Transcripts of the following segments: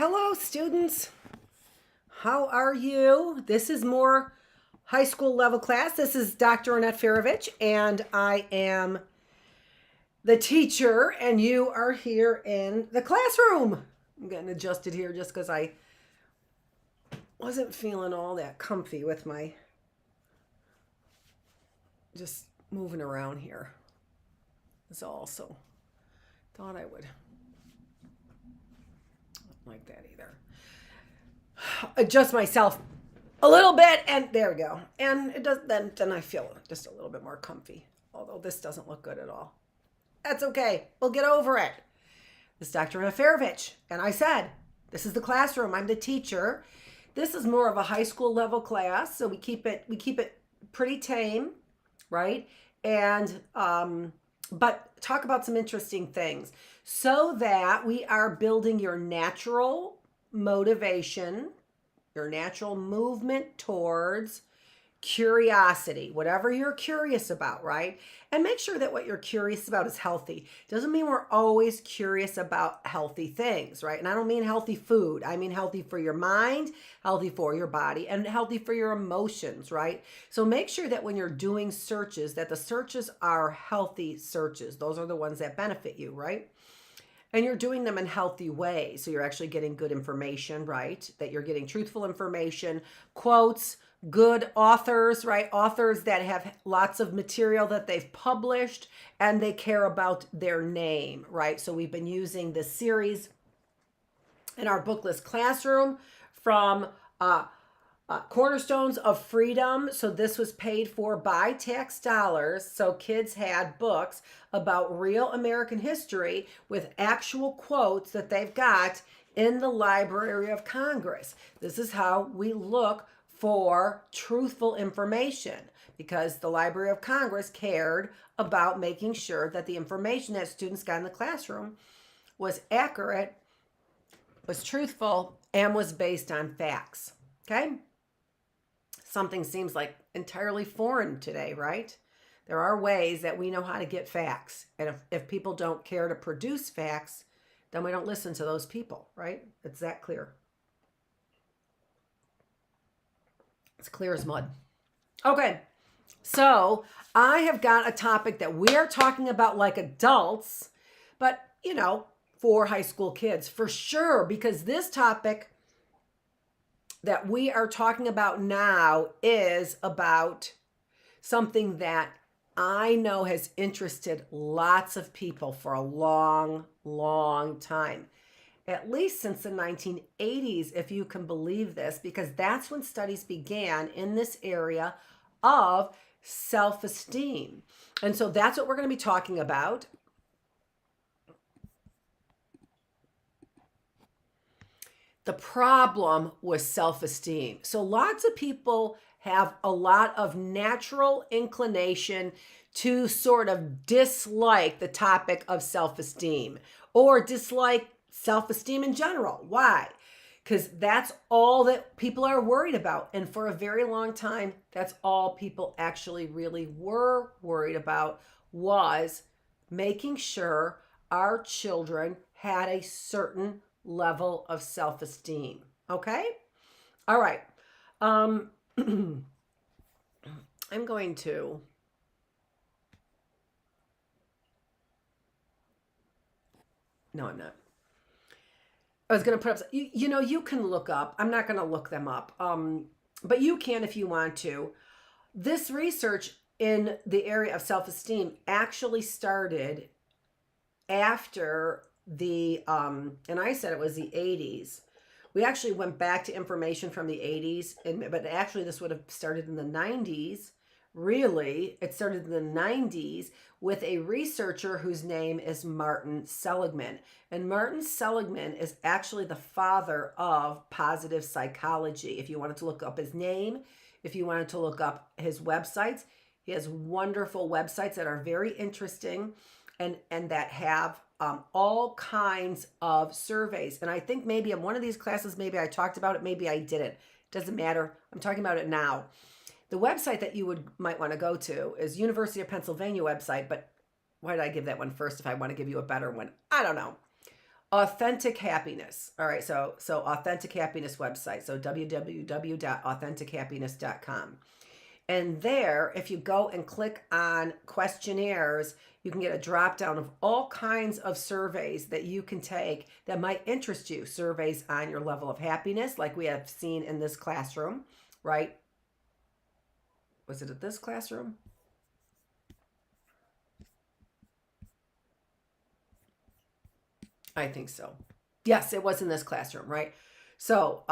Hello, students. How are you? This is more high school level class. This is Dr. Annette Feravich, and I am the teacher, and you are here in the classroom. I'm getting adjusted here just because I wasn't feeling all that comfy with my just moving around here. That's all, so thought I would not like that either. Adjust myself a little bit, and there we go. And it does then I feel just a little bit more comfy. Although this doesn't look good at all. That's okay. We'll get over it. This is Dr. Annette Feravich, and I said, this is the classroom. I'm the teacher. This is more of a high school level class, so we keep it pretty tame, right? And but talk about some interesting things so that we are building your natural motivation, your natural movement towards curiosity, whatever you're curious about, right? And make sure that what you're curious about is healthy. Doesn't mean we're always curious about healthy things, right? And I don't mean healthy food. I mean healthy for your mind, healthy for your body, and healthy for your emotions, right? So make sure that when you're doing searches, that the searches are healthy searches. Those are the ones that benefit you, right? And you're doing them in healthy ways. So you're actually getting good information, right? That you're getting truthful information, quotes, good authors, right? Authors that have lots of material that they've published and they care about their name, right? So we've been using this series in our Bookless classroom from Cornerstones of Freedom. So this was paid for by tax dollars. So kids had books about real American history with actual quotes that they've got in the Library of Congress. This is how we look for truthful information, because the Library of Congress cared about making sure that the information that students got in the classroom was accurate, was truthful, and was based on facts. Okay? Something seems like entirely foreign today, right? There are ways that we know how to get facts. And if people don't care to produce facts, then we don't listen to those people, right? It's that clear. It's clear as mud. Okay, so I have got a topic that we are talking about like adults, but, for high school kids, for sure, because this topic that we are talking about now is about something that I know has interested lots of people for a long, long time. At least since the 1980s, if you can believe this, because that's when studies began in this area of self-esteem. And so that's what we're going to be talking about. The problem with self-esteem. So lots of people have a lot of natural inclination to sort of dislike the topic of self-esteem or dislike self-esteem in general. Why? Because that's all that people are worried about. And for a very long time, that's all people actually really were worried about, was making sure our children had a certain level of self-esteem. Okay? All right. I'm going to no, I'm not. I was going to put up, you can look up, I'm not going to look them up, but you can if you want to. This research in the area of self-esteem actually started after the, and I said it was the 80s. We actually went back to information from the 80s, but actually this would have started in the 90s. Really, it started in the 90s with a researcher whose name is Martin Seligman. And Martin Seligman is actually the father of positive psychology. If you wanted to look up his name, if you wanted to look up his websites, he has wonderful websites that are very interesting and that have all kinds of surveys. And I think maybe in one of these classes, maybe I talked about it, maybe I didn't. Doesn't matter. I'm talking about it now. The website that you might want to go to is University of Pennsylvania website, but why did I give that one first if I want to give you a better one? I don't know. Authentic happiness. All right, so authentic happiness website. So www.authentichappiness.com. And there, if you go and click on questionnaires, you can get a drop down of all kinds of surveys that you can take that might interest you. Surveys on your level of happiness, like we have seen in this classroom, right? Was it at this classroom? I think so. Yes, it was in this classroom, right? So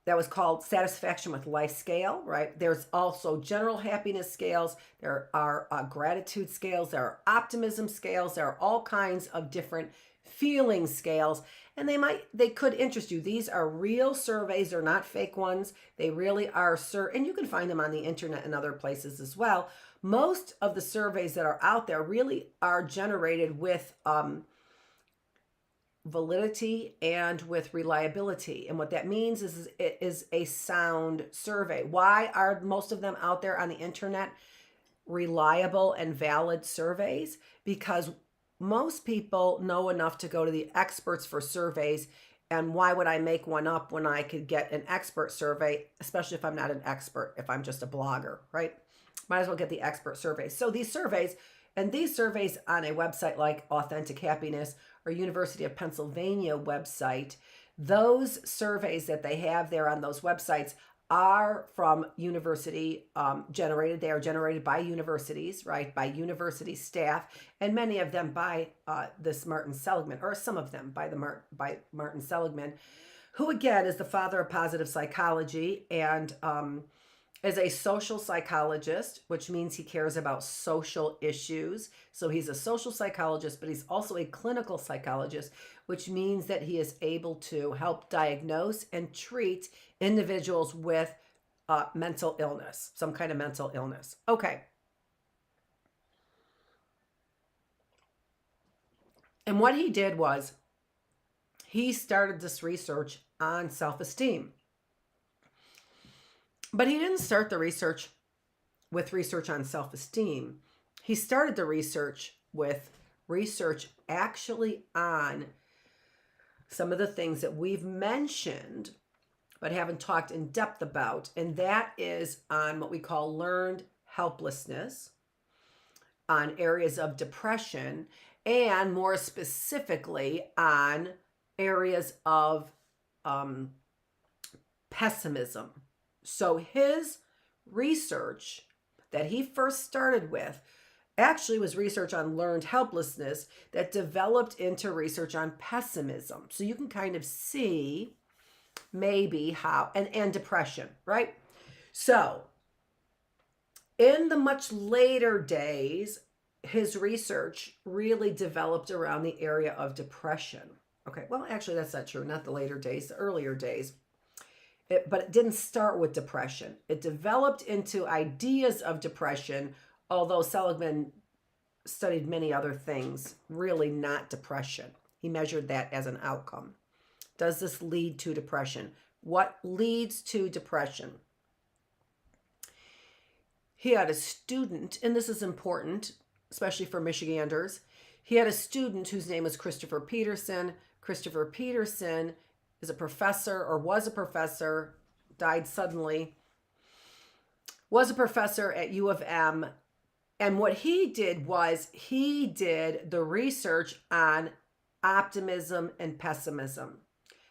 that was called satisfaction with life scale, right? There's also general happiness scales. There are gratitude scales. There are optimism scales. There are all kinds of different feeling scales, and they could interest you. These are real surveys. They're not fake ones. They really are, and you can find them on the internet and other places as well. Most of the surveys that are out there really are generated with validity and with reliability. And what that means is it is a sound survey. Why are most of them out there on the internet reliable and valid surveys? Because most people know enough to go to the experts for surveys. And why would I make one up when I could get an expert survey, especially if I'm not an expert, if I'm just a blogger, right? Might as well get the expert surveys. So these surveys on a website like Authentic Happiness or University of Pennsylvania website, those surveys that they have there on those websites are from university generated. They are generated by universities, right? By university staff, and many of them by this Martin Seligman, or some of them by Martin Seligman, who again is the father of positive psychology and is a social psychologist, which means he cares about social issues. So he's a social psychologist, but he's also a clinical psychologist, which means that he is able to help diagnose and treat individuals with mental illness, some kind of mental illness. Okay. And what he did was he started this research on self-esteem. But he didn't start the research with research on self-esteem. He started the research with research actually on some of the things that we've mentioned but haven't talked in depth about, and that is on what we call learned helplessness, on areas of depression, and more specifically on areas of pessimism. So his research that he first started with actually was research on learned helplessness that developed into research on pessimism. So you can kind of see maybe how, and depression, right? So in the much later days, his research really developed around the area of depression. Okay, well, actually, that's not true. Not the later days, the earlier days. But it didn't start with depression. It developed into ideas of depression, although Seligman studied many other things, really not depression. He measured that as an outcome. Does this lead to depression? What leads to depression? He had a student, and this is important, especially for Michiganders. He had a student whose name was Christopher Peterson. Christopher Peterson is a professor, or was a professor, died suddenly, was a professor at U of M. And what he did was he did the research on optimism and pessimism.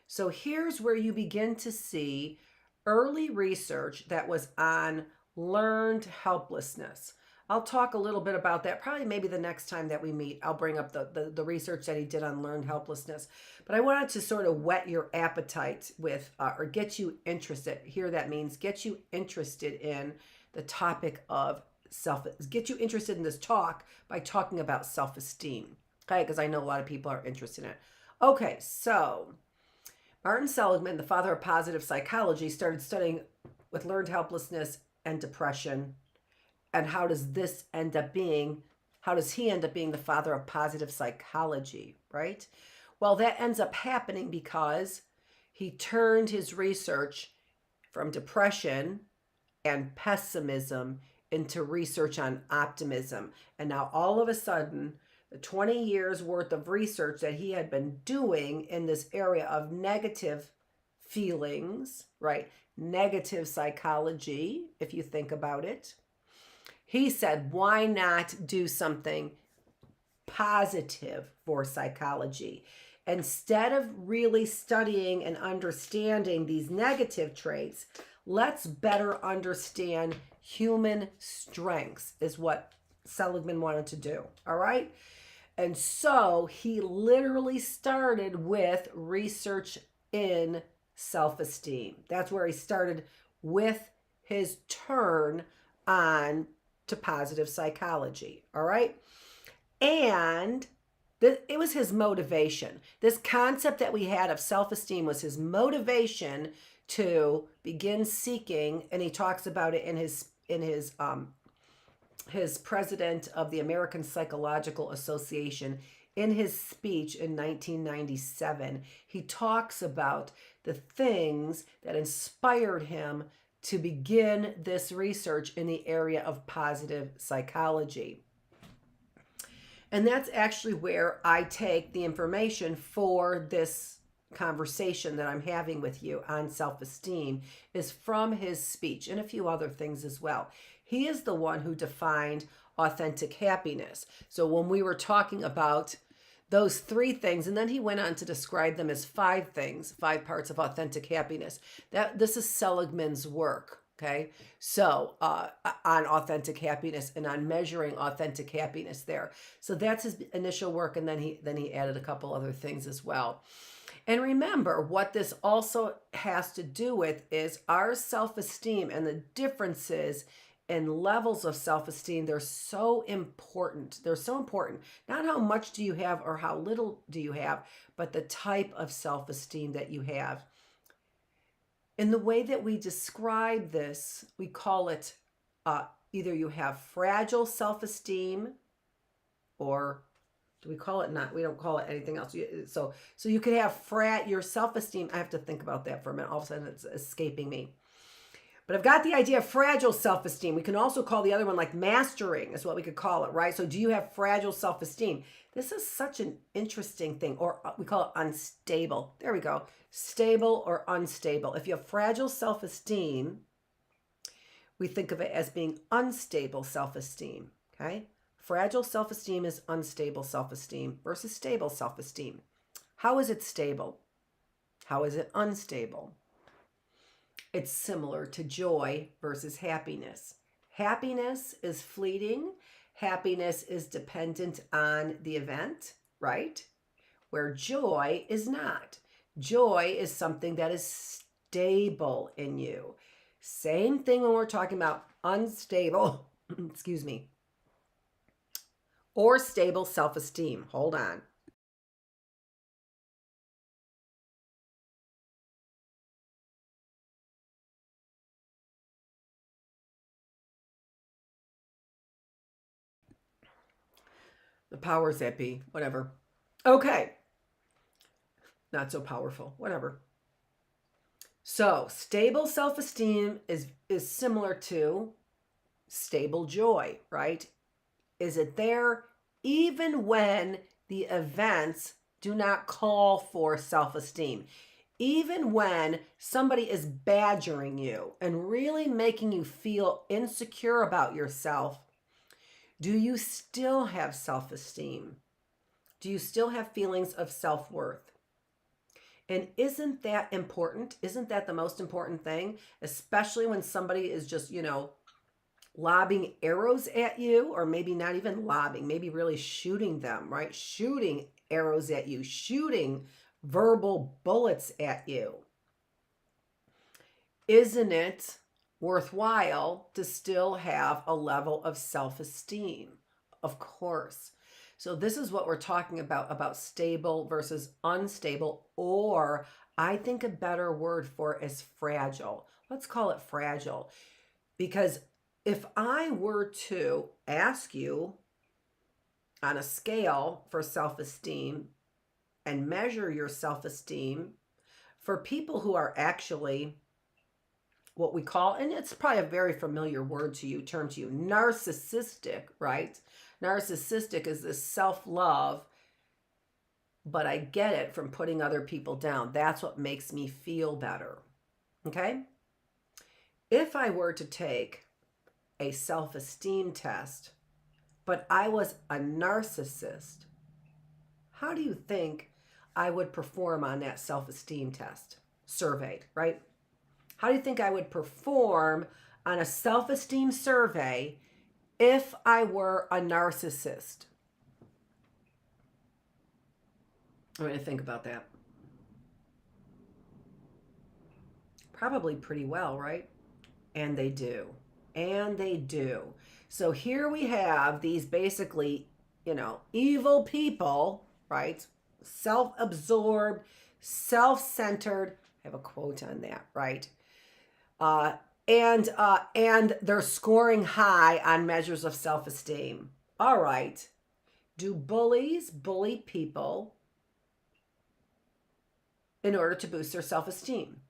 So here's where you begin to see early research that was on learned helplessness. I'll talk a little bit about that, probably maybe the next time that we meet. I'll bring up the research that he did on learned helplessness. But I wanted to sort of whet your appetite with, or get you interested. Here that means get you interested in the topic of get you interested in this talk by talking about self-esteem. Okay, because I know a lot of people are interested in it. Okay, so Martin Seligman, the father of positive psychology, started studying with learned helplessness and depression. And how does he end up being the father of positive psychology, right? Well, that ends up happening because he turned his research from depression and pessimism into research on optimism. And now all of a sudden, the 20 years worth of research that he had been doing in this area of negative feelings, right? Negative psychology, if you think about it. He said, why not do something positive for psychology? Instead of really studying and understanding these negative traits, let's better understand human strengths, is what Seligman wanted to do. All right. And so he literally started with research in self-esteem. That's where he started with his turn on to positive psychology. All right. And it was his motivation. This concept that we had of self-esteem was his motivation to begin seeking, and he talks about it in his president of the American Psychological Association. In his speech in 1997, he talks about the things that inspired him to begin this research in the area of positive psychology. And that's actually where I take the information for this conversation that I'm having with you on self-esteem, is from his speech and a few other things as well. He is the one who defined authentic happiness. So when we were talking about those 3 things, and then he went on to describe them as 5 things, 5 parts of authentic happiness. This is Seligman's work. Okay, so on authentic happiness and on measuring authentic happiness there. So that's his initial work, and then he added a couple other things as well. And remember, what this also has to do with is our self-esteem and the differences in levels of self-esteem. They're so important. They're so important. Not how much do you have or how little do you have, but the type of self-esteem that you have. In the way that we describe this, we call it either you have fragile self-esteem, or do we call it not? We don't call it anything else. So you could have your self-esteem. I have to think about that for a minute. All of a sudden it's escaping me. But I've got the idea of fragile self-esteem. We can also call the other one like mastering, is what we could call it, right? So do you have fragile self-esteem? This is such an interesting thing, or we call it unstable. There we go. Stable or unstable. If you have fragile self-esteem, we think of it as being unstable self-esteem, okay? Fragile self-esteem is unstable self-esteem versus stable self-esteem. How is it stable? How is it unstable? It's similar to joy versus happiness. Happiness is fleeting. Happiness is dependent on the event, right? Where joy is not. Joy is something that is stable in you. Same thing when we're talking about unstable, excuse me, or stable self-esteem. Hold on. The powers that be, whatever. Okay. Not so powerful, whatever. So stable self-esteem is similar to stable joy, right? Is it there even when the events do not call for self-esteem? Even when somebody is badgering you and really making you feel insecure about yourself, do you still have self-esteem? Do you still have feelings of self-worth? And isn't that important? Isn't that the most important thing? Especially when somebody is just, lobbing arrows at you, or maybe not even lobbing, maybe really shooting them, right? Shooting arrows at you, shooting verbal bullets at you. Isn't it worthwhile to still have a level of self-esteem? Of course. So this is what we're talking about stable versus unstable, or I think a better word for it is fragile. Let's call it fragile. Because if I were to ask you on a scale for self-esteem and measure your self-esteem for people who are actually what we call, and it's probably a very familiar word to you, term to you, narcissistic, right? Narcissistic is this self-love, but I get it from putting other people down. That's what makes me feel better. Okay? If I were to take a self-esteem test, but I was a narcissist, how do you think I would perform on that self-esteem test? Surveyed, right? How do you think I would perform on a self-esteem survey if I were a narcissist? I'm going to think about that. Probably pretty well, right? And they do. And they do. So here we have these basically, evil people, right? Self-absorbed, self-centered. I have a quote on that, right? And they're scoring high on measures of self-esteem. All right. Do bullies bully people in order to boost their self-esteem?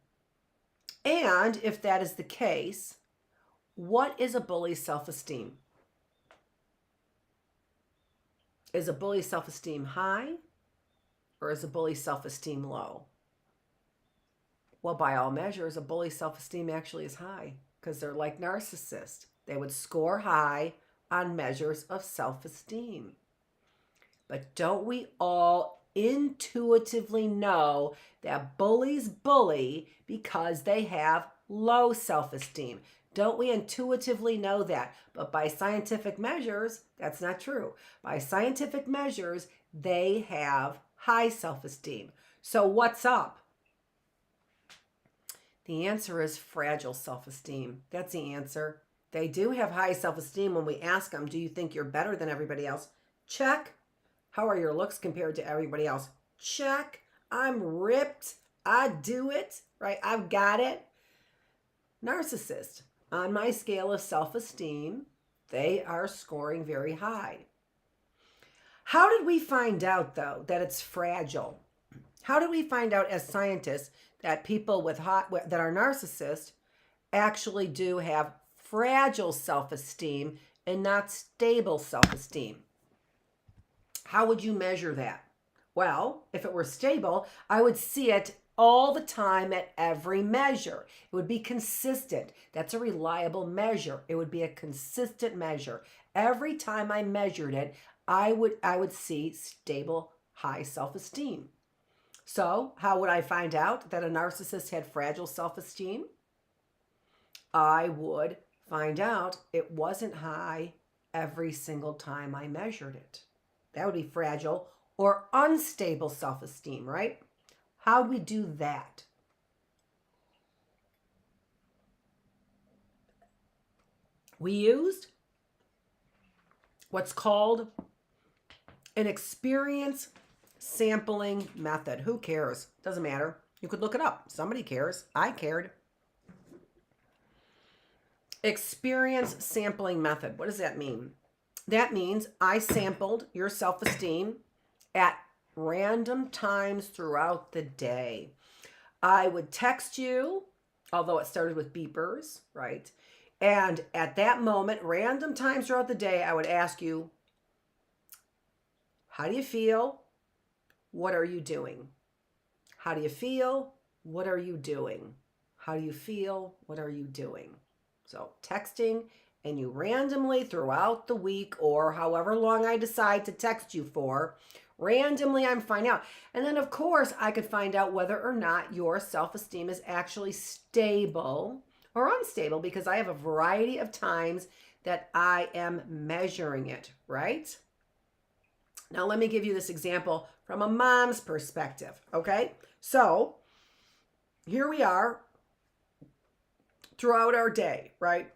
And if that is the case, what is a bully's self-esteem? Is a bully's self-esteem high or is a bully's self-esteem low? Well, by all measures, a bully's self-esteem actually is high because they're like narcissists. They would score high on measures of self-esteem. But don't we all intuitively know that bullies bully because they have low self-esteem? Don't we intuitively know that? But by scientific measures, that's not true. By scientific measures, they have high self-esteem. So what's up? The answer is fragile self-esteem. That's the answer. They do have high self-esteem when we ask them, do you think you're better than everybody else? Check. How are your looks compared to everybody else? Check. I'm ripped. I do it, right? I've got it. Narcissist. On my scale of self-esteem, they are scoring very high. How did we find out, though, that it's fragile? How did we find out as scientists that people that are narcissists actually do have fragile self-esteem and not stable self-esteem? How would you measure that? Well, if it were stable, I would see it all the time at every measure. It would be consistent. That's a reliable measure. It would be a consistent measure. Every time I measured it, I would see stable, high self-esteem. So how would I find out that a narcissist had fragile self-esteem? I would find out it wasn't high every single time I measured it. That would be fragile or unstable self-esteem, right? How do we do that? We used what's called an experience sampling method. Who cares? Doesn't matter. You could look it up. Somebody cares. I cared. Experience sampling method. What does that mean? That means I sampled your self-esteem at random times throughout the day. I would text you, although it started with beepers, right? And at that moment, random times throughout the day, I would ask you, how do you feel? What are you doing? How do you feel? What are you doing? How do you feel? What are you doing? So texting, and you randomly throughout the week or however long I decide to text you for, randomly I'm finding out. And then of course I could find out whether or not your self-esteem is actually stable or unstable because I have a variety of times that I am measuring it, right? Now let me give you this example from a mom's perspective, okay? So here we are throughout our day, right?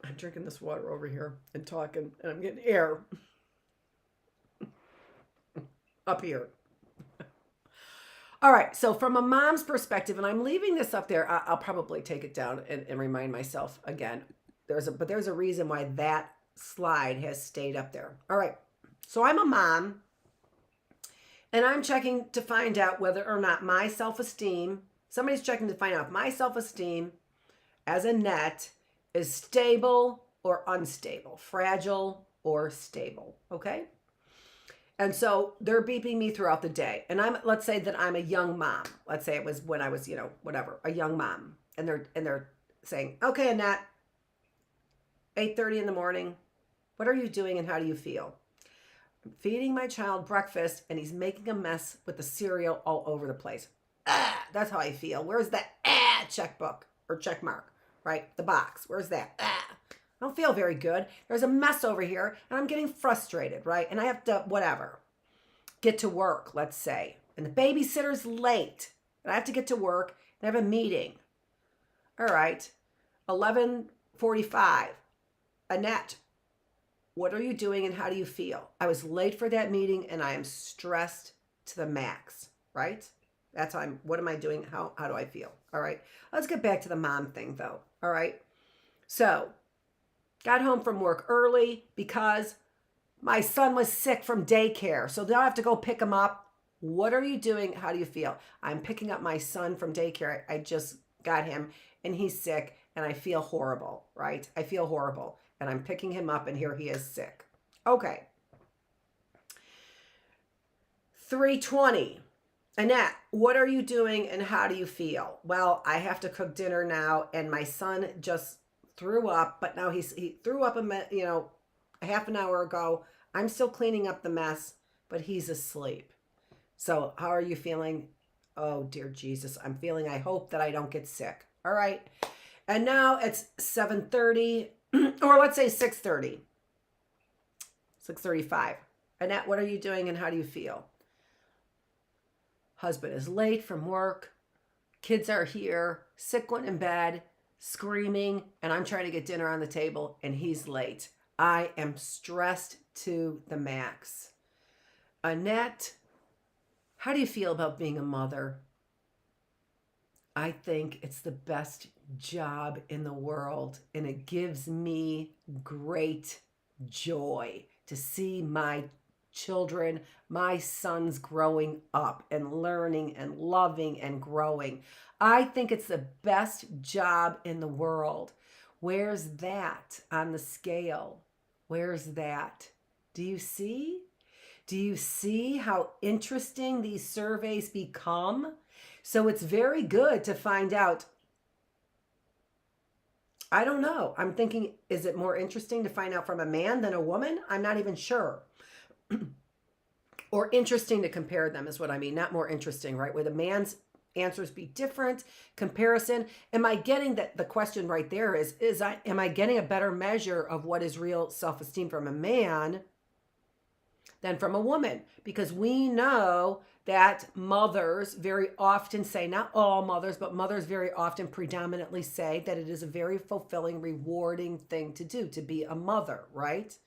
I'm drinking this water over here and talking, and I'm getting air up here. All right, so from a mom's perspective, and I'm leaving this up there, I'll probably take it down and remind myself again. But there's a reason why that slide has stayed up there. All right, so I'm a mom, and I'm checking to find out whether or not my self-esteem, somebody's checking to find out if my self-esteem as Annette is stable or unstable, fragile or stable, okay? And so they're beeping me throughout the day. And let's say that I'm a young mom. Let's say it was when I was, whatever, a young mom. And they're saying, okay, Annette, 8:30 in the morning. What are you doing and how do you feel? I'm feeding my child breakfast and he's making a mess with the cereal all over the place. That's how I feel. Where's that checkbook or check mark, right? The box. Where's that? I don't feel very good. There's a mess over here and I'm getting frustrated, right? And I have to, whatever, get to work, let's say. And the babysitter's late and I have to get to work and I have a meeting. All right, 11:45. Annette, what are you doing and how do you feel? I was late for that meeting and I am stressed to the max, right? That's how what am I doing? How do I feel? All right, let's get back to the mom thing though. All right, so got home from work early because my son was sick from daycare. So now I have to go pick him up. What are you doing? How do you feel? I'm picking up my son from daycare. I just got him and he's sick and I feel horrible, right? I feel horrible and I'm picking him up and here he is sick. Okay. 3:20. Annette, what are you doing and how do you feel? Well, I have to cook dinner now and my son just threw up, but now he threw up a half an hour ago. I'm still cleaning up the mess, but he's asleep. So how are you feeling? Oh, dear Jesus, I'm feeling, I hope that I don't get sick. All right. And now it's 7:30 or let's say 6:30, 6:35. Annette, what are you doing and how do you feel? Husband is late from work. Kids are here, sick one in bed, screaming, and I'm trying to get dinner on the table and he's late. I am stressed to the max. Annette, how do you feel about being a mother? I think it's the best job in the world and it gives me great joy to see my children, my sons growing up and learning and loving and growing. I think it's the best job in the world. Where's that on the scale? Where's that? Do you see? Do you see how interesting these surveys become? So it's very good to find out. I don't know. I'm thinking, is it more interesting to find out from a man than a woman? I'm not even sure. Or interesting to compare them is what I mean. Not more interesting, right? Where the man's answers be different, comparison. Am I getting that? The question right there is am I getting a better measure of what is real self-esteem from a man than from a woman? Because we know that mothers very often say, not all mothers, but mothers very often predominantly say that it is a very fulfilling, rewarding thing to do, to be a mother, right?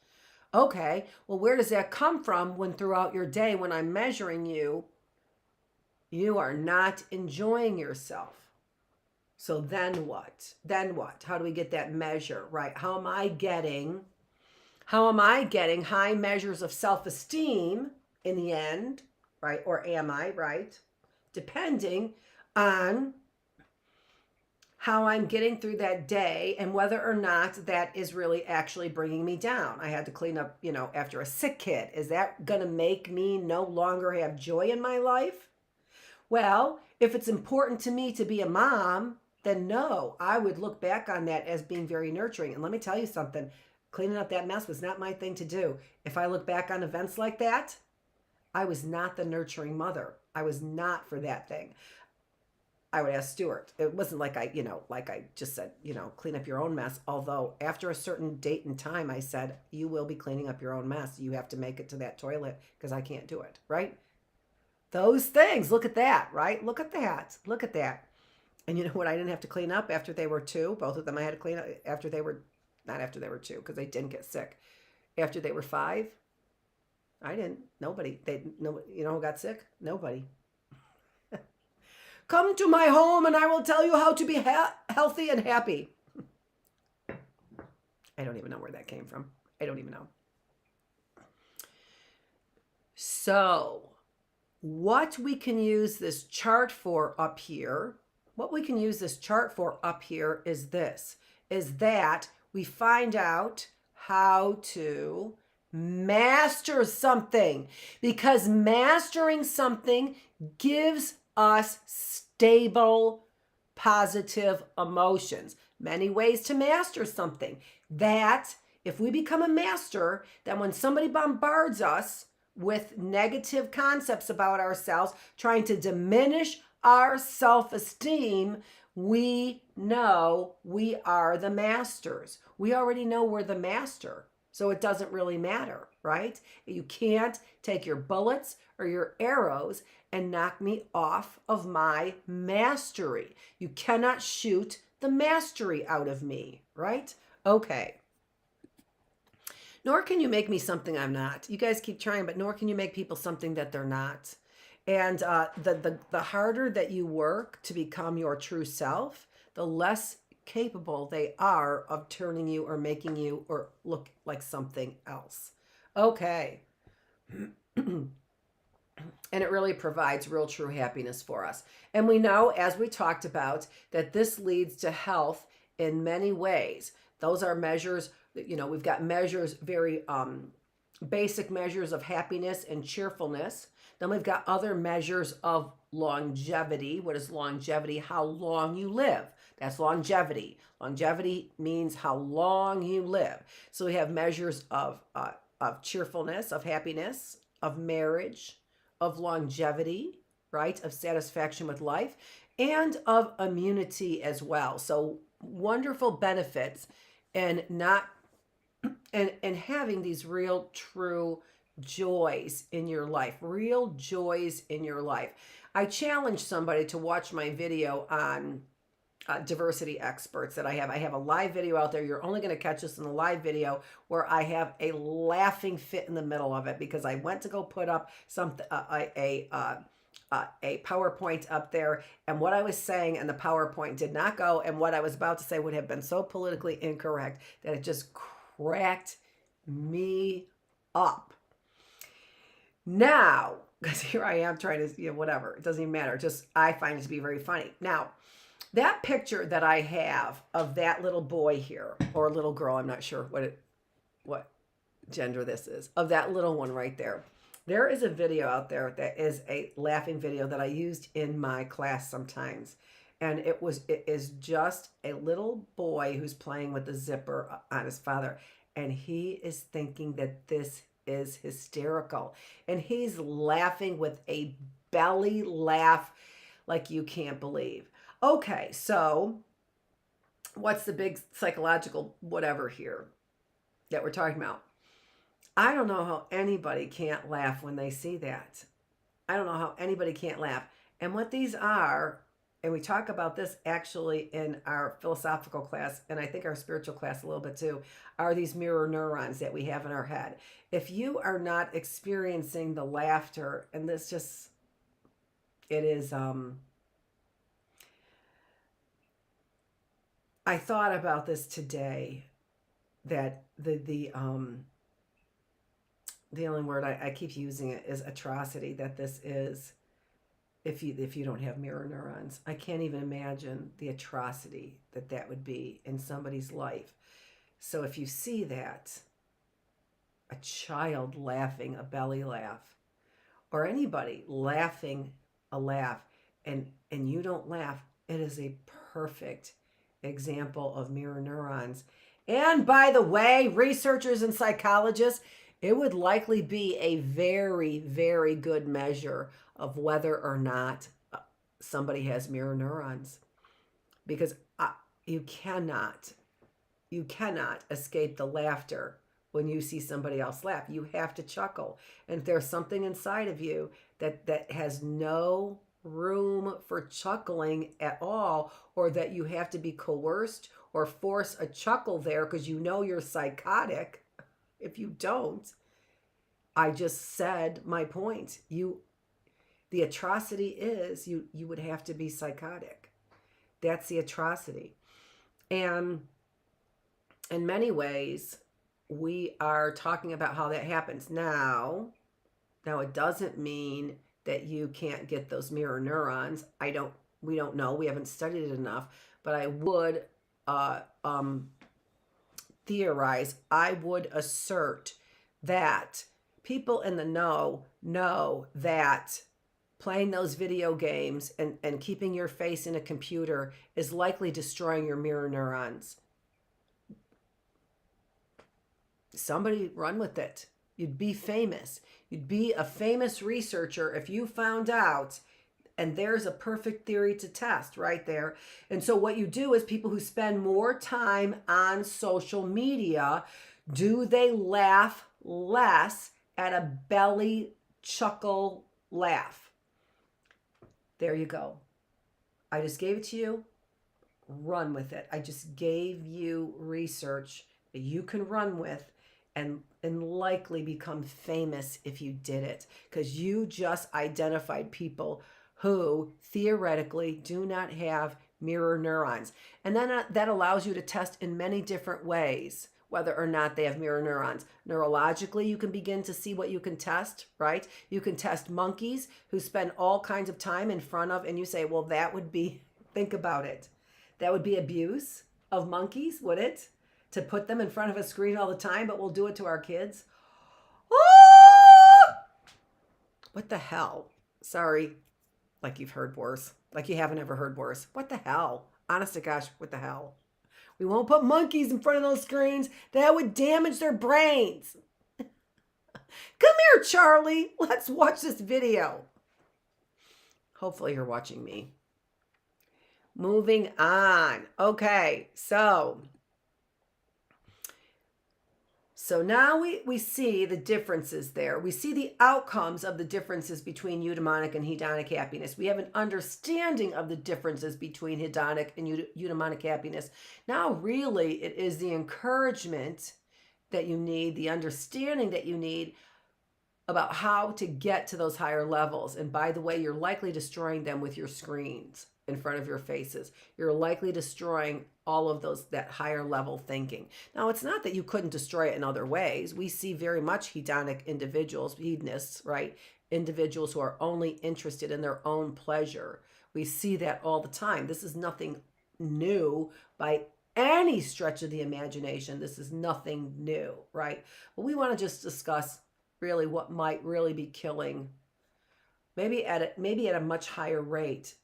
Okay, well, where does that come from when throughout your day, when I'm measuring you, you are not enjoying yourself? So then what? Then what? How do we get that measure, right? How am I getting high measures of self-esteem in the end, right? Or am I, right? Depending on how I'm getting through that day and whether or not that is really actually bringing me down. I had to clean up, after a sick kid. Is that going to make me no longer have joy in my life? Well, if it's important to me to be a mom, then no, I would look back on that as being very nurturing. And let me tell you something, cleaning up that mess was not my thing to do. If I look back on events like that, I was not the nurturing mother. I was not for that thing. I would ask Stuart. It wasn't like I just said, clean up your own mess. Although after a certain date and time, I said, you will be cleaning up your own mess. You have to make it to that toilet because I can't do it, right? Those things, look at that, right? Look at that. Look at that. And you know what? I didn't have to clean up after they were 2. Both of them I had to clean up after they were, not after they were 2 because they didn't get sick. After they were 5, I didn't. Nobody. You know who got sick? Nobody. Come to my home and I will tell you how to be healthy and happy. I don't even know where that came from. I don't even know. So what we can use this chart for up here, is this, is that We find out how to master something, because mastering something gives us stable, positive emotions. Many ways to master something. That if we become a master, then when somebody bombards us with negative concepts about ourselves, trying to diminish our self-esteem, we know we are the masters. We already know we're the master. So it doesn't really matter, right? You can't take your bullets or your arrows and knock me off of my mastery. You cannot shoot the mastery out of me, right? Okay. Nor can you make me something I'm not. You guys keep trying, but nor can you make people something that they're not. And the harder that you work to become your true self, the less capable they are of turning you or making you or look like something else. Okay. And it really provides real true happiness for us. And we know, as we talked about, that this leads to health in many ways. Those are measures, we've got measures, very basic measures of happiness and cheerfulness. Then we've got other measures of longevity. What is longevity? How long you live. That's longevity. Longevity means how long you live. So we have measures of cheerfulness, of happiness, of marriage, of longevity, right? Of satisfaction with life, and of immunity as well. So wonderful benefits and having these real true joys in your life, real joys in your life. I challenge somebody to watch my video on diversity experts that I have. I have a live video out there. You're only going to catch this in the live video where I have a laughing fit in the middle of it, because I went to go put up a PowerPoint up there, and what I was saying and the PowerPoint did not go, and what I was about to say would have been so politically incorrect that it just cracked me up. Now, because here I am trying to, whatever, it doesn't even matter. Just, I find it to be very funny. Now, that picture that I have of that little boy here, or little girl, I'm not sure what gender this is, of that little one right there. There is a video out there that is a laughing video that I used in my class sometimes. And it is just a little boy who's playing with the zipper on his father. And he is thinking that this is hysterical. And he's laughing with a belly laugh like you can't believe. Okay, so what's the big psychological whatever here that we're talking about? I don't know how anybody can't laugh when they see that. I don't know how anybody can't laugh. And what these are, and we talk about this actually in our philosophical class, and I think our spiritual class a little bit too, are these mirror neurons that we have in our head. If you are not experiencing the laughter, and this just, it is, I thought about this today, that the only word I keep using it is atrocity, that this is, if you don't have mirror neurons. I can't even imagine the atrocity that would be in somebody's life. So if you see that, a child laughing a belly laugh, or anybody laughing a laugh, and you don't laugh, it is a perfect example of mirror neurons. And by the way, researchers and psychologists, it would likely be a very, very good measure of whether or not somebody has mirror neurons, because you cannot escape the laughter when you see somebody else laugh. You have to chuckle. And if there's something inside of you that has no room for chuckling at all, or that you have to be coerced or force a chuckle there because you're psychotic, if you don't, I just said my point. The atrocity is you would have to be psychotic. That's the atrocity. And in many ways, we are talking about how that happens. Now it doesn't mean that you can't get those mirror neurons. We don't know. We haven't studied it enough, but I would theorize, I would assert that people in the know that playing those video games and keeping your face in a computer is likely destroying your mirror neurons. Somebody run with it. You'd be famous. You'd be a famous researcher if you found out, and there's a perfect theory to test right there. And so what you do is people who spend more time on social media, do they laugh less at a belly chuckle laugh? There you go. I just gave it to you. Run with it. I just gave you research that you can run with and likely become famous if you did it, because you just identified people who theoretically do not have mirror neurons. And then that allows you to test in many different ways whether or not they have mirror neurons. Neurologically, you can begin to see what you can test, right? You can test monkeys who spend all kinds of time in front of, and you say, well, that would be, think about it. That would be abuse of monkeys, would it? To put them in front of a screen all the time, but we'll do it to our kids. Oh! What the hell? Sorry. Like you've heard worse. Like you haven't ever heard worse. What the hell? Honest to gosh, what the hell? We won't put monkeys in front of those screens. That would damage their brains. Come here, Charlie. Let's watch this video. Hopefully you're watching me. Moving on. Okay, so now we see the differences there. We see the outcomes of the differences between eudaimonic and hedonic happiness. We have an understanding of the differences between hedonic and eudaimonic happiness. Now, really, it is the encouragement that you need, the understanding that you need about how to get to those higher levels. And by the way, you're likely destroying them with your screens in front of your faces. You're likely destroying all of that higher level thinking. Now, it's not that you couldn't destroy it in other ways. We see very much hedonic individuals, hedonists, right? Individuals who are only interested in their own pleasure. We see that all the time. This is nothing new by any stretch of the imagination. This is nothing new, right? But we want to just discuss really what might really be killing, maybe at a much higher rate,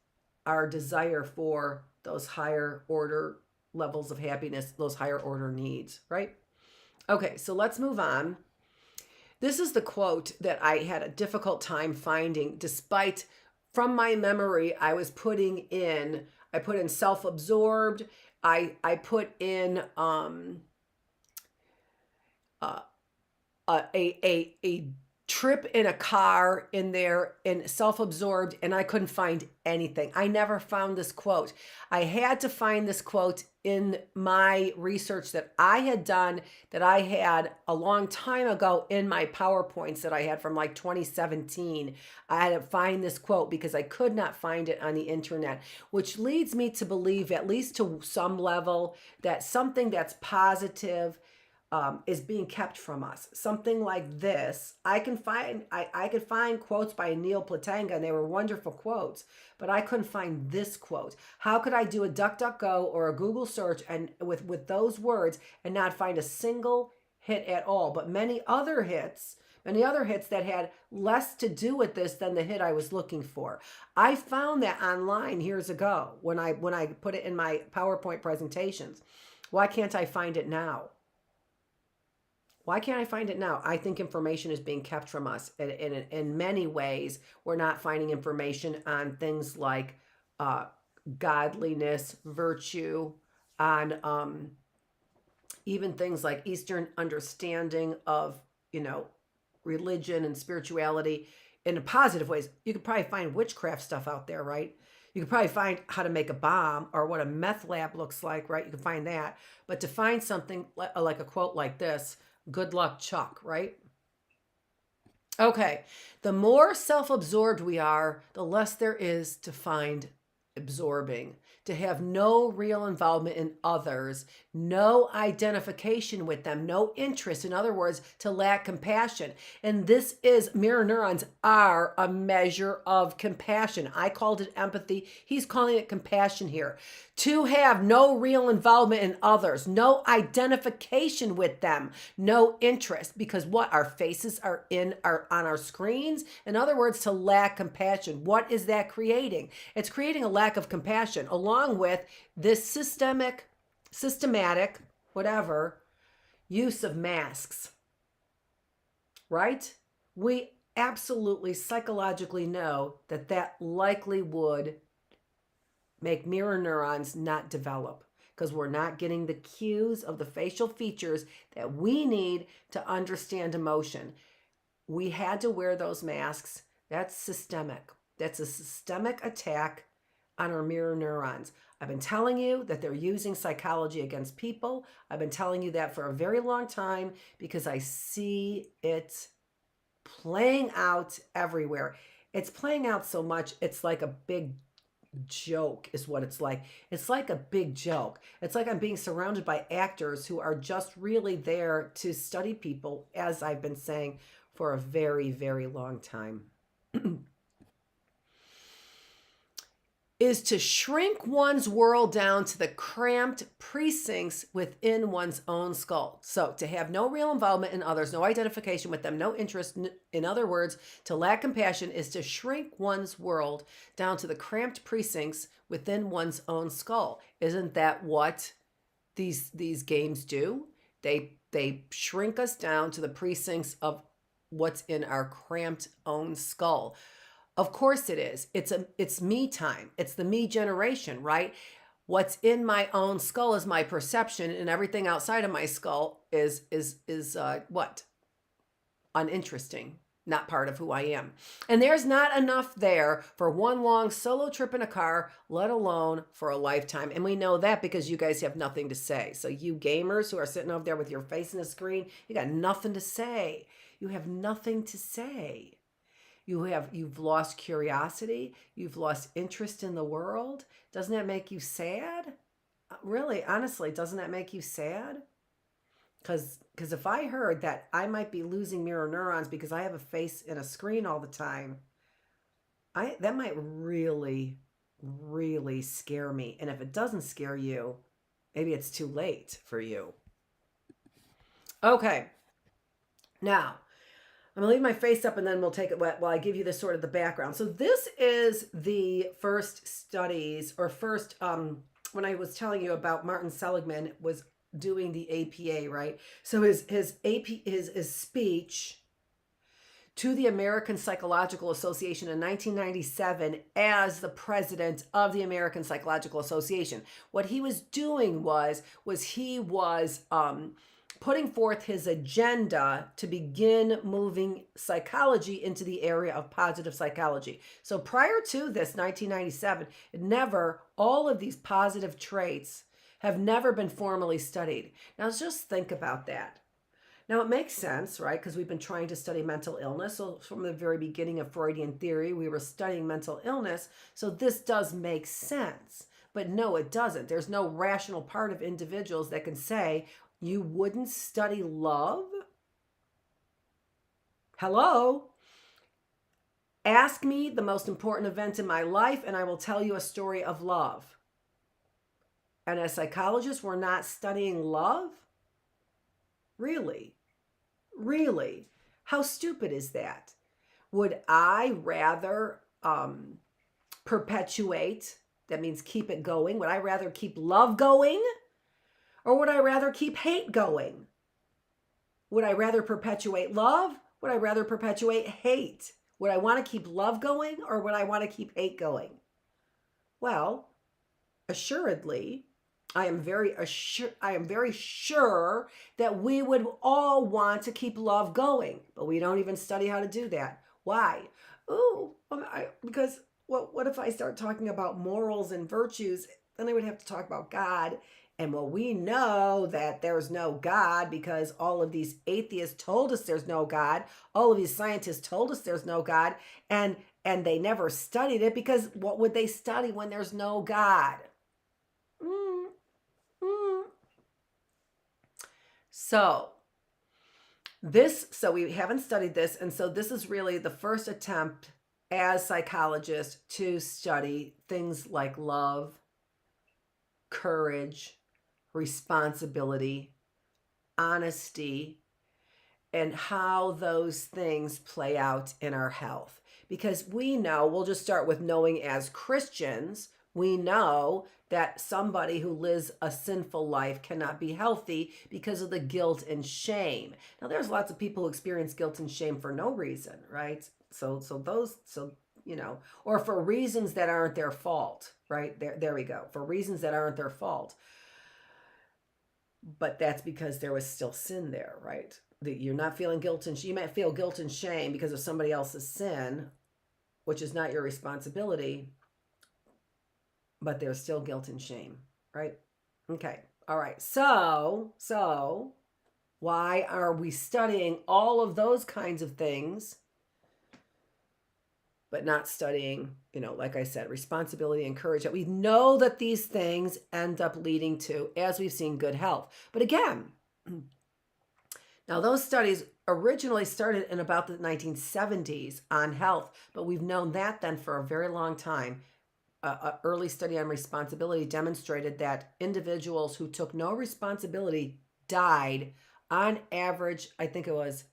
our desire for those higher order levels of happiness, those higher order needs, right? Okay, so let's move on. This is the quote that I had a difficult time finding, despite from my memory, I put in self-absorbed, I put in a trip in a car in there, in self-absorbed, and I couldn't find anything. I never found this quote. I had to find this quote in my research that I had done, that I had a long time ago in my PowerPoints that I had from like 2017. I had to find this quote because I could not find it on the internet, which leads me to believe, at least to some level, that something that's positive is being kept from us. Something like this. I could find quotes by Neil Platanga, and they were wonderful quotes, but I couldn't find this quote. How could I do a DuckDuckGo or a Google search and with those words and not find a single hit at all? But many other hits that had less to do with this than the hit I was looking for. I found that online years ago when I put it in my PowerPoint presentations. Why can't I find it now? Why can't I find it now? I think information is being kept from us. In many ways, we're not finding information on things like godliness, virtue, on even things like Eastern understanding of, religion and spirituality in positive ways. You could probably find witchcraft stuff out there, right? You could probably find how to make a bomb or what a meth lab looks like, right? You can find that. But to find something like a quote like this, good luck, Chuck, right? Okay, the more self-absorbed we are, the less there is to find absorbing. To have no real involvement in others no identification with them, no interest. In other words, to lack compassion. And this is, mirror neurons are a measure of compassion. I called it empathy. He's calling it compassion here. To have no real involvement in others, no identification with them, no interest, because what our faces are on our screens. In other words, to lack compassion. What is that creating? It's creating a lack of compassion, along with this systematic, whatever, use of masks, right? We absolutely psychologically know that that likely would make mirror neurons not develop, because we're not getting the cues of the facial features that we need to understand emotion. We had to wear those masks. That's systemic. That's a systemic attack on our mirror neurons. I've been telling you that they're using psychology against people. I've been telling you that for a very long time because I see it playing out everywhere. It's playing out so much, it's like a big joke is what it's like. It's like a big joke. It's like I'm being surrounded by actors who are just really there to study people, as I've been saying for a very, very long time. Is to shrink one's world down to the cramped precincts within one's own skull. So to have no real involvement in others, no identification with them, no interest. In other words, to lack compassion is to shrink one's world down to the cramped precincts within one's own skull. Isn't that what these games do? They shrink us down to the precincts of what's in our cramped own skull. Of course it is. It's me time. It's the me generation, right? What's in my own skull is my perception, and everything outside of my skull is what? Uninteresting, not part of who I am. And there's not enough there for one long solo trip in a car, let alone for a lifetime. And we know that because you guys have nothing to say. So you gamers who are sitting over there with your face in the screen, you got nothing to say. You have nothing to say. You've lost curiosity. You've lost interest in the world. Doesn't that make you sad? Really, honestly, doesn't that make you sad? Because if I heard that I might be losing mirror neurons because I have a face in a screen all the time, that might really, really scare me. And if it doesn't scare you, maybe it's too late for you. Okay. Now, I'm gonna leave my face up and then we'll take it while I give you the sort of the background. So this is the first studies, or first, when I was telling you about Martin Seligman was doing the APA, right? So his speech to the American Psychological Association in 1997 as the president of the American Psychological Association. What he was doing was he was putting forth his agenda to begin moving psychology into the area of positive psychology. So prior to this 1997, all of these positive traits have never been formally studied. Now just think about that. Now it makes sense, right? Because we've been trying to study mental illness. So from the very beginning of Freudian theory, we were studying mental illness. So this does make sense. But no, it doesn't. There's no rational part of individuals that can say, you wouldn't study love? Hello? Ask me the most important event in my life and I will tell you a story of love. And as psychologists, we're not studying love? Really? Really? How stupid is that? Would I rather perpetuate, that means keep it going, would I rather keep love going? Or would I rather keep hate going? Would I rather perpetuate love? Would I rather perpetuate hate? Would I want to keep love going or would I want to keep hate going? Well, assuredly, I am very sure that we would all want to keep love going, but we don't even study how to do that. Why? Because what if I start talking about morals and virtues? Then I would have to talk about God. And well, we know that there's no God because all of these atheists told us there's no God. All of these scientists told us there's no God. And they never studied it because what would they study when there's no God? So we haven't studied this, and so this is really the first attempt as psychologists to study things like love, courage, responsibility, honesty, and how those things play out in our health. Because we know, we'll just start with knowing as Christians, we know that somebody who lives a sinful life cannot be healthy because of the guilt and shame. Now, there's lots of people who experience guilt and shame for no reason, right? So or for reasons that aren't their fault, right? There we go. For reasons that aren't their fault. But that's because there was still sin there, right? You're not feeling guilt and you might feel guilt and shame because of somebody else's sin, which is not your responsibility, but there's still guilt and shame, right? Okay. All right. So why are we studying all of those kinds of things, but not studying, like I said, responsibility and courage, that we know that these things end up leading to, as we've seen, good health. But again, now those studies originally started in about the 1970s on health, but we've known that then for a very long time. An early study on responsibility demonstrated that individuals who took no responsibility died on average, I think it was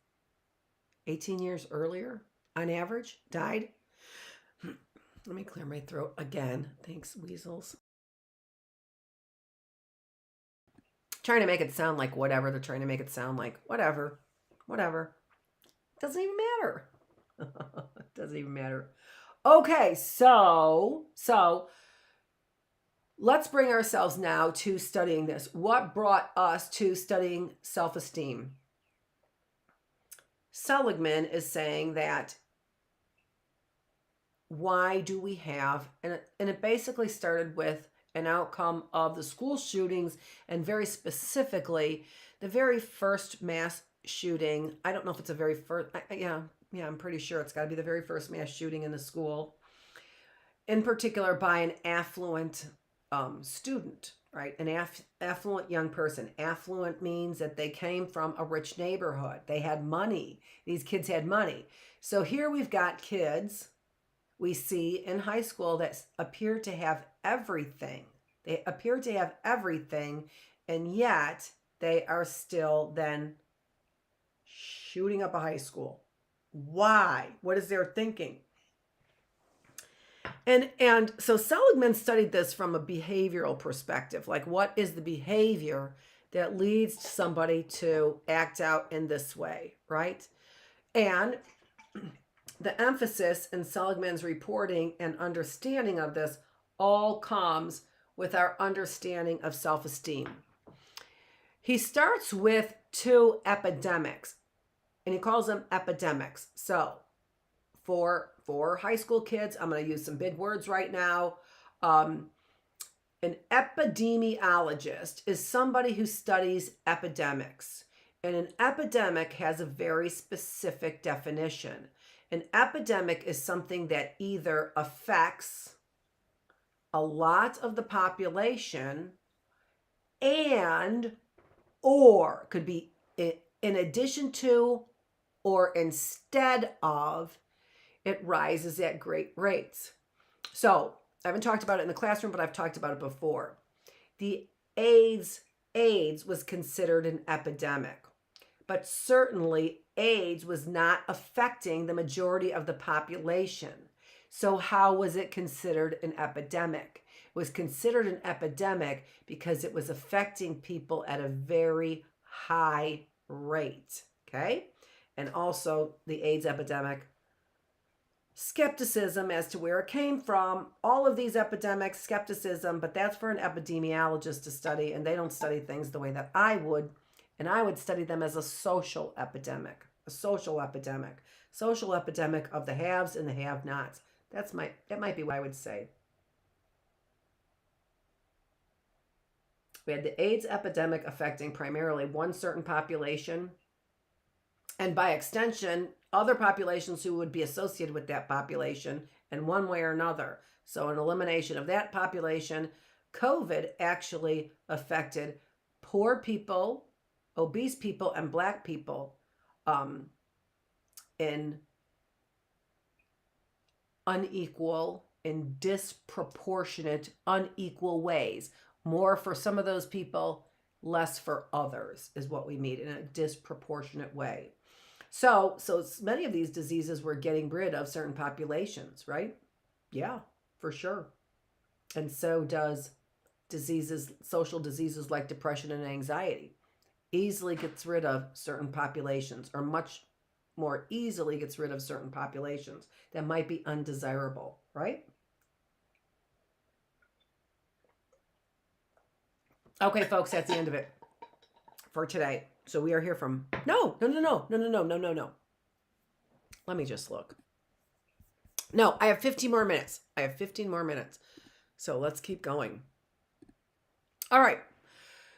18 years earlier, on average, died. Let me clear my throat again. Thanks, weasels. Trying to make it sound like whatever. They're trying to make it sound like whatever. Doesn't even matter. It doesn't even matter. Okay, so let's bring ourselves now to studying this. What brought us to studying self-esteem? Seligman is saying that why do we have, and it basically started with an outcome of the school shootings, and very specifically the very first mass shooting. I don't know if it's a very first, yeah, I'm pretty sure it's got to be the very first mass shooting in the school, in particular by an affluent student, right? An affluent young person. Affluent means that they came from a rich neighborhood. They had money. These kids had money. So here we've got kids we see in high school that appear to have everything. They appear to have everything, and yet they are still then shooting up a high school. Why? What is their thinking? And so Seligman studied this from a behavioral perspective. Like, what is the behavior that leads somebody to act out in this way, right? And the emphasis in Seligman's reporting and understanding of this all comes with our understanding of self-esteem. He starts with two epidemics, and he calls them epidemics. So for high school kids, I'm going to use some big words right now. An epidemiologist is somebody who studies epidemics, and an epidemic has a very specific definition. An epidemic is something that either affects a lot of the population and or could be in addition to or instead of, it rises at great rates. So I haven't talked about it in the classroom, but I've talked about it before. The AIDS was considered an epidemic, but certainly AIDS was not affecting the majority of the population. So how was it considered an epidemic? It was considered an epidemic because it was affecting people at a very high rate, okay? And also the AIDS epidemic, skepticism as to where it came from, all of these epidemics, skepticism, but that's for an epidemiologist to study, and they don't study things the way that I would, and I would study them as a social epidemic, social epidemic of the haves and the have-nots. That might be what I would say. We had the AIDS epidemic affecting primarily one certain population, and by extension, other populations who would be associated with that population in one way or another. So an elimination of that population. COVID actually affected poor people, obese people and Black people in unequal, in disproportionate, unequal ways. More for some of those people, less for others is what we mean, in a disproportionate way. So many of these diseases we're getting rid of certain populations, right? Yeah, for sure. And so does diseases, social diseases like depression and anxiety. Easily gets rid of certain populations, or much more easily gets rid of certain populations that might be undesirable, right? Okay, folks, that's the end of it for today. So we are here from no. Let me just look. No, I have 15 more minutes. So let's keep going. All right.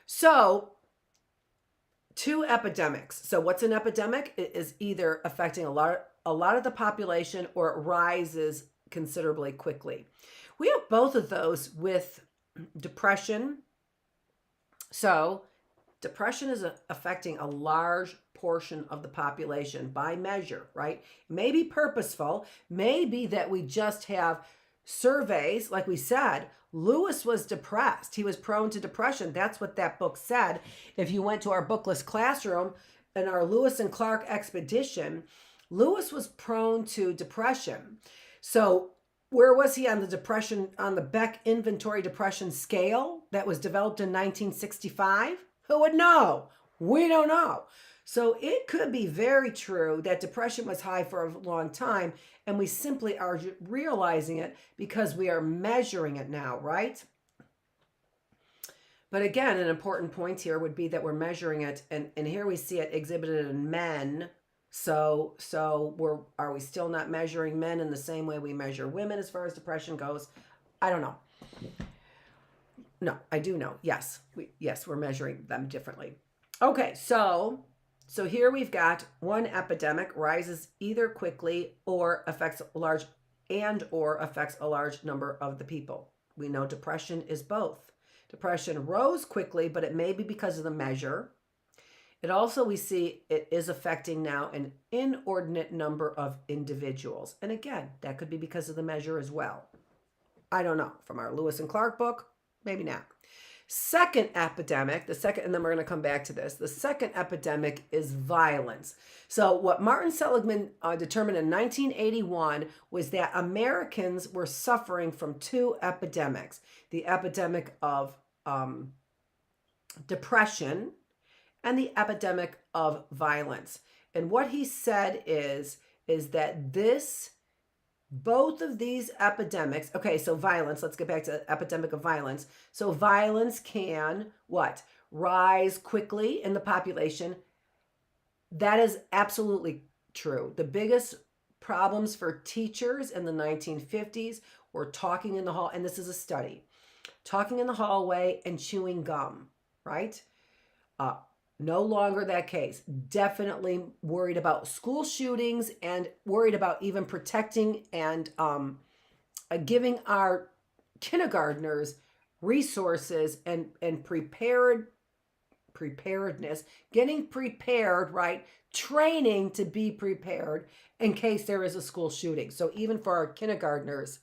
So 2 epidemics. So what's an epidemic? It is either affecting a lot of the population, or it rises considerably quickly. We have both of those with depression. So depression is affecting a large portion of the population by measure, right? Maybe purposeful, maybe that we just have surveys. Like we said, Lewis was depressed. He was prone to depression. That's what that book said. If you went to our Bookless classroom in our Lewis and Clark expedition, Lewis was prone to depression. So where was he on the depression, on the Beck Inventory Depression Scale that was developed in 1965? Who would know? We don't know. So it could be very true that depression was high for a long time, and we simply are realizing it because we are measuring it now, right? But again, an important point here would be that we're measuring it, and here we see it exhibited in men. So are we still not measuring men in the same way we measure women as far as depression goes? I don't know. No, I do know. Yes, we're measuring them differently. Okay, so here we've got one epidemic rises either quickly or affects a large number of the people. We know depression is both. Depression rose quickly, but it may be because of the measure. It also, we see it is affecting now an inordinate number of individuals. And again, that could be because of the measure as well. I don't know. From our Lewis and Clark book, maybe not. Second epidemic, and then we're going to come back to this. The second epidemic is violence. So what Martin Seligman determined in 1981 was that Americans were suffering from 2 epidemics. The epidemic of depression and the epidemic of violence. And what he said is that both of these epidemics, okay, so violence, let's get back to the epidemic of violence. So violence can, what? Rise quickly in the population. That is absolutely true. The biggest problems for teachers in the 1950s were talking in the hall, and this is a study, talking in the hallway and chewing gum, right? No longer that case. Definitely worried about school shootings and worried about even protecting and giving our kindergartners resources and preparedness, getting prepared, right? Training to be prepared in case there is a school shooting. So even for our kindergartners,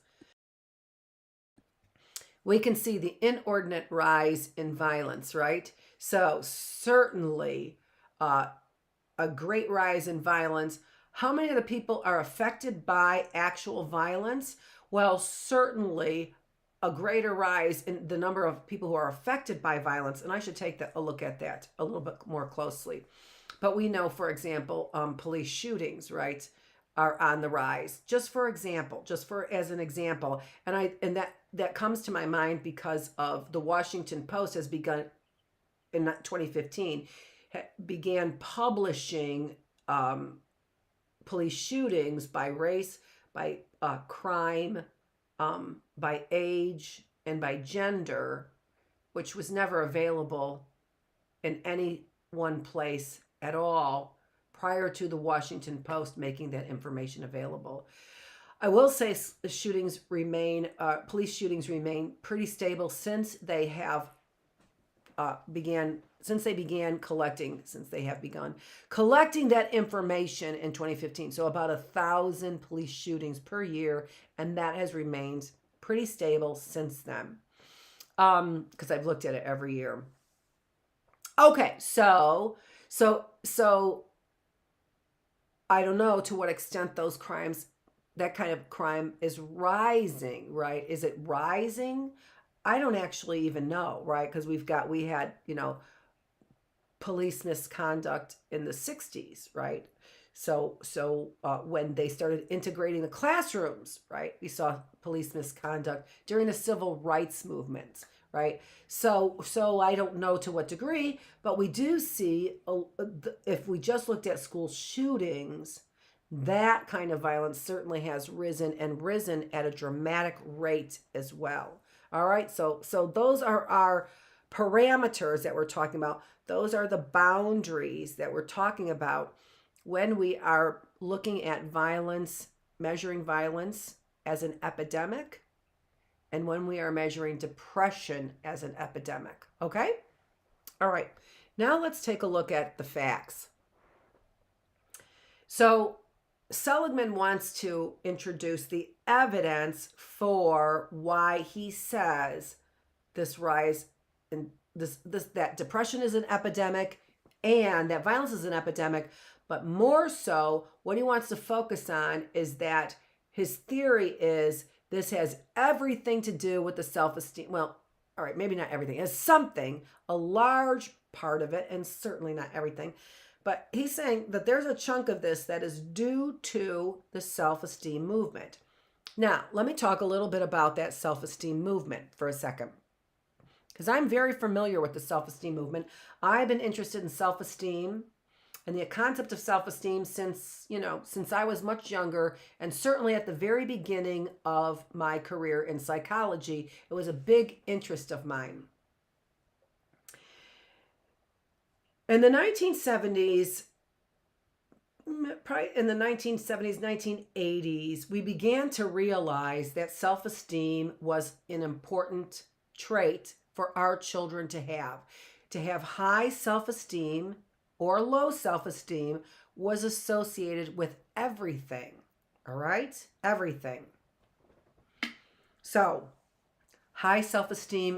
we can see the inordinate rise in violence, right? So certainly a great rise in violence. How many of the people are affected by actual violence? Well, certainly a greater rise in the number of people who are affected by violence. And I should take a look at that a little bit more closely. But we know, for example, police shootings, right, are on the rise. Just as an example. And that comes to my mind because of the Washington Post has begun in 2015, began publishing police shootings by race, by crime, by age, and by gender, which was never available in any one place at all prior to the Washington Post making that information available. I will say police shootings remain pretty stable since they have since they have begun collecting that information in 2015. So about 1,000 police shootings per year, and that has remained pretty stable since then. Because I've looked at it every year. Okay, so I don't know to what extent that kind of crime is rising, right? Is it rising? I don't actually even know, right? Because we had, police misconduct in the 60s, right? So when they started integrating the classrooms, right, we saw police misconduct during the civil rights movement, right? So I don't know to what degree, but we do see, if we just looked at school shootings, that kind of violence certainly has risen at a dramatic rate as well. All right, so those are our parameters that we're talking about. Those are the boundaries that we're talking about when we are looking at violence, measuring violence as an epidemic, and when we are measuring depression as an epidemic. Okay? All right. Now let's take a look at the facts. So Seligman wants to introduce the evidence for why he says this rise in that depression is an epidemic and that violence is an epidemic, but more so what he wants to focus on is that his theory is this has everything to do with the self-esteem. Well, all right, maybe not everything. It has something, a large part of it, and certainly not everything. But he's saying that there's a chunk of this that is due to the self-esteem movement. Now, let me talk a little bit about that self-esteem movement for a second, because I'm very familiar with the self-esteem movement. I've been interested in self-esteem and the concept of self-esteem since I was much younger, and certainly at the very beginning of my career in psychology, it was a big interest of mine. In the 1970s, probably in the 1970s, 1980s, we began to realize that self-esteem was an important trait for our children to have. To have high self-esteem or low self-esteem was associated with everything. All right? Everything. So, high self-esteem